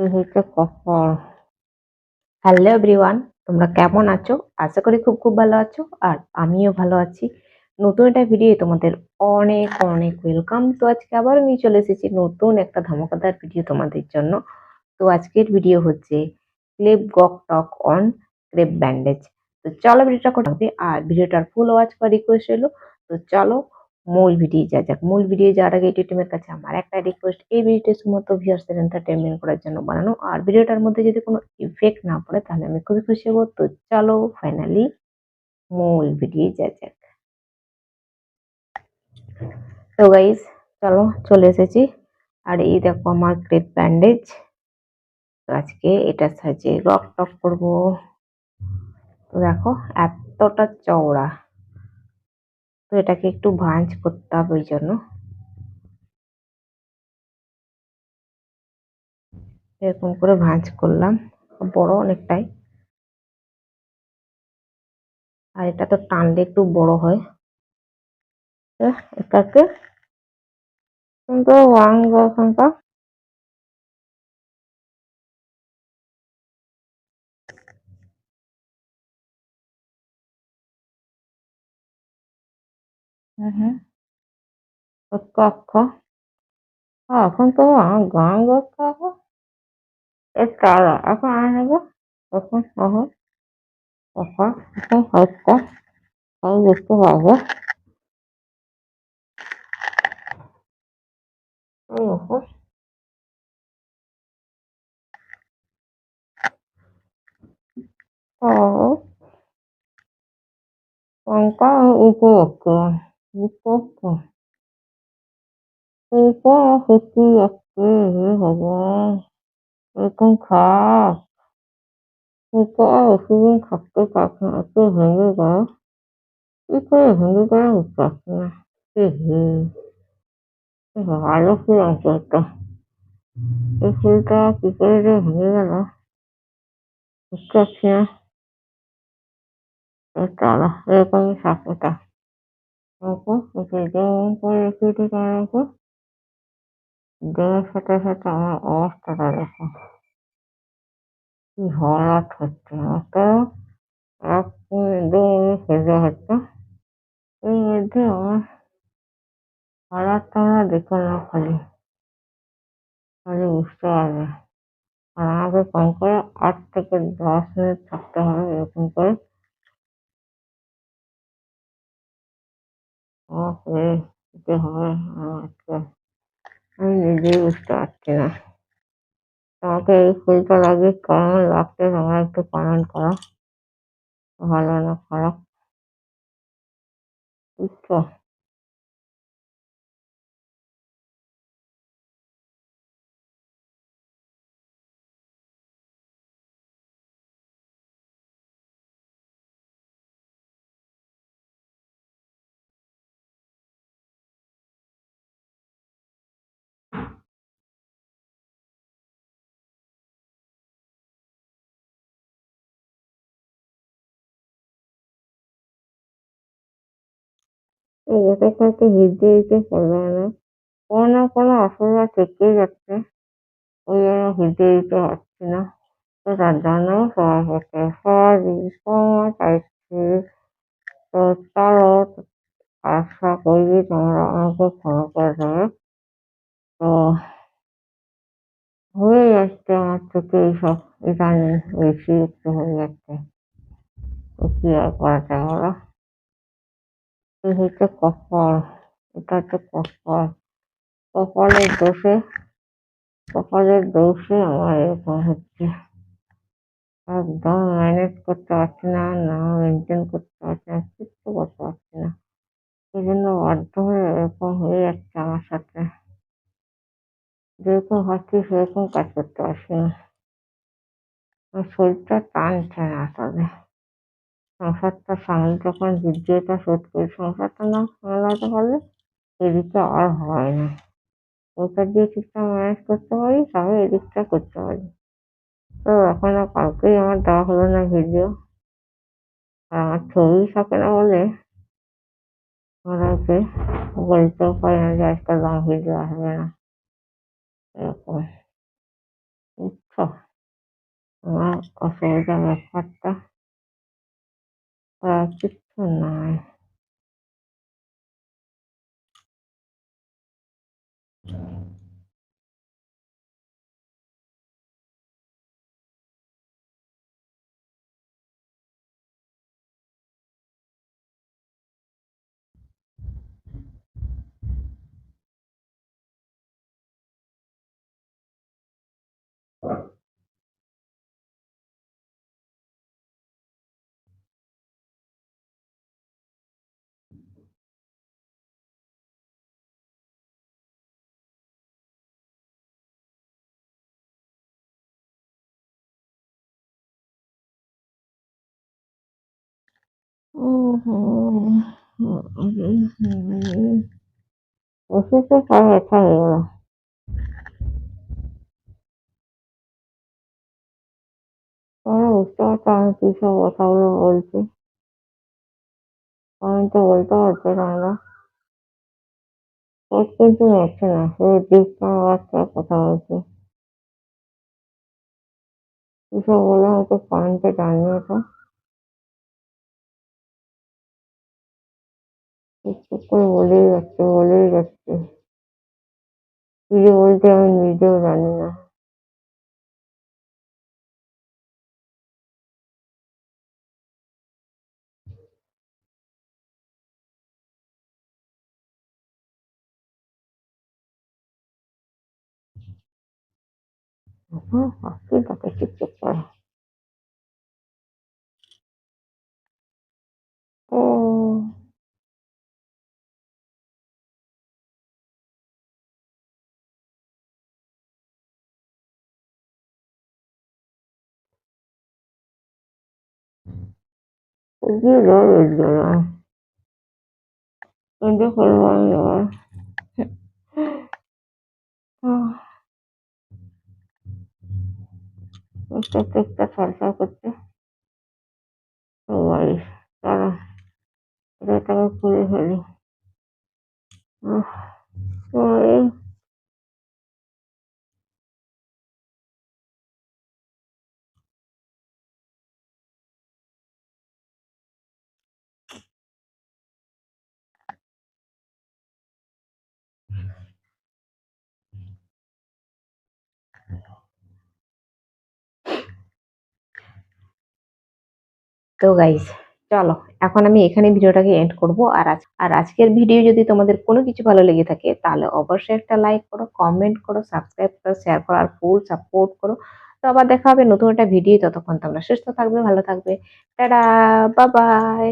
এই হচ্ছে কপাল। হ্যালো এভরিওয়ান, তোমরা কেমন আছো? আশা করি খুব খুব ভালো আছো, আর আমিও ভালো আছি। নতুন একটা ভিডিও তোমাদের অনেক অনেক ওয়েলকাম। তো আজকে আবার নিয়ে চলে এসেছি নতুন একটা ধামাকাদার ভিডিও তোমাদের জন্য। তো আজকের ভিডিও হচ্ছে clip গক talk on crepe bandage. তো চলো ভিডিওটা করতে, আর ভিডিওটার ফুল ওয়াচ বা রিকোয়েস্ট এলো। তো চলো মূল ভিডিও যা যাক। মূল ভিডিও যাওয়ার আগে ইউটিউব টিমের কাছে আমার একটা রিকোয়েস্ট, এই ভিডিওটি শুধুমাত্র ভিউয়ার্সদের এন্টারটেনমেন্ট করার জন্য বানানো, আর ভিডিওটার মধ্যে যদি কোনো ইফেক্ট না পড়ে তাহলে আমি খুবই খুশি হবো। তো চলো ফাইনালি মূল ভিডিও যা যাক। তো গাইস চলো চলে এসেছি, আর এই দেখো আমার ক্রেপ ব্যান্ডেজ। তো আজকে এটার সাহায্যে রক টক করবো। তো দেখো এতটা চওড়া, তো এটাকে একটু ভাঁজ করতে হবে, ওই জন্য এরকম করে ভাঁজ করলাম। বড় অনেকটাই, আর এটা তো টানলে একটু বড় হয়। এটাকে কিন্তু ওয়াং হুম আচ্ছা এখন তো গান গাইতে হবে। এর তারা এখন আনে নেবো, এখন এখন এখন এখন হচ্ছে আমি দেখতে পারবো। এই দেখো ও লঙ্কা উপরে উপরে উপরে হচ্ছে একটু ভগবান এরকম খাপ উপরে ওষুধ থাকতে পারছে না, একটু ভেঙে গেল। কি করে ভেঙে গেল বুঝতে পারছি না। ভালো ফুল অন্তত, এই ফুলটা কি করে যে ভেঙে গেল বুঝতে পারছি না। তারা এরকমই সাপোটা ওকে ওকে যেমন করে রেখে দিই, তার উপর দেওয়ার সাথে সাথে আমার অবস্থাটা দেখো কি হালাত হচ্ছে। মাত্র 1 মিনিট 2 মিনিট সেজে হচ্ছে, এর মধ্যে আমার হালাতটা আমরা দেখে না, খালি খালি বুঝতে পারবে। আর আমাকে কম করে 8 থেকে 10 মিনিট থাকতে হবে এরকম করে। ওকে দিতে হবে আমাকে, আমি নিজেই বুঝতে পারছি না। তোমাকে এই ফুলটা লাগিয়ে কেমন লাগছে তোমরা একটু কমেন্ট করো, ভালো না খারাপ বুঝছো। এটাকে একটু হিট দিতে পারবে না, কোনো না কোনো অসুবিধা থেকেই যাচ্ছে, ওই জন্য হিট দিতে পারছি না। তো তার জন্য সবার কাছে সরি ক্ষমা চাইছি। তো চলো, আশা করি তোমরা আমাকে ক্ষমা করে দেবে। তো হয়ে যাচ্ছে আমার থেকে এইসব, ইদানিং বেশি একটু হয়ে যাচ্ছে। তো কি আর করা যায় বলো। এই হচ্ছে কপাল, এটা হচ্ছে কপাল। কপালের দোষে কপালের দোষে আমার এরকম হচ্ছে। একদম ম্যানেজ করতে পারছি না, না মেনটেন করতে পারছি না, কিচ্ছু করতে পারছি না। এই জন্য বাধ্য হয়ে এরকম হয়ে যাচ্ছে আমার সাথে। যেরকম ভাবছি সেরকম কাজ করতে পারছি না, আমার শরীরটা টানছে না আসলে। সংসারটা সামলে যখন ভিডিওটা শুট করি, সংসারটা না সামলাতে পারলে এদিকে আর হয় না। ওটা দিয়ে ঠিকঠাক ম্যানেজ করতে পারি তবে এদিকটা করতে পারি। তো এখনো কাউকেই আমার দেওয়া হলো না ভিডিও, আর আমার ছবি থাকে না বলে ওদেরকে বলতেও পারি না যে আজকাল লং ভিডিও আসবে না, এরকম। বুঝছো? আমার অসুবিধা ব্যাপারটা কিচ্ছু নাই। অসুস্থ প্রায় ব্যথা হয়ে গেল। তোমরা বুঝতে পারছো আমি কি সব কথাগুলো বলছি? আমি তো বলতে পারছো তোমরা। পেট কিন্তু নড়ছে না, শুধু জিভটা নাড়াচ্ছে আর কথা বলছি। কি সব বললাম একটু কমেন্টে জানিও তো। টুকটুক করে বলেই যাচ্ছি। কি যে বলছি আমি নিজেও জানি না। পাখি তাকে চুপচুপ করে। ও কি জল উঠবে না, কিন্তু করবো আমি এবার। একটা চেষ্টা সরকার করছে। তো ভাই চলো এটাকে খুলে ফেলি। ওই তো গাইস চলো এখন আমি এখানে ভিডিওটাকে এন্ড করব। আর আজকের ভিডিও যদি তোমাদের কোনো কিছু ভালো লেগে থাকে তাহলে অবশ্যই একটা লাইক করো, কমেন্ট করো, সাবস্ক্রাইব করো, শেয়ার করো আর ফুল সাপোর্ট করো। তো আবার দেখা হবে নতুন একটা ভিডিও। ততক্ষণ তোমরা সুস্থ থাকবে, ভালো থাকবে। Tata, bye bye.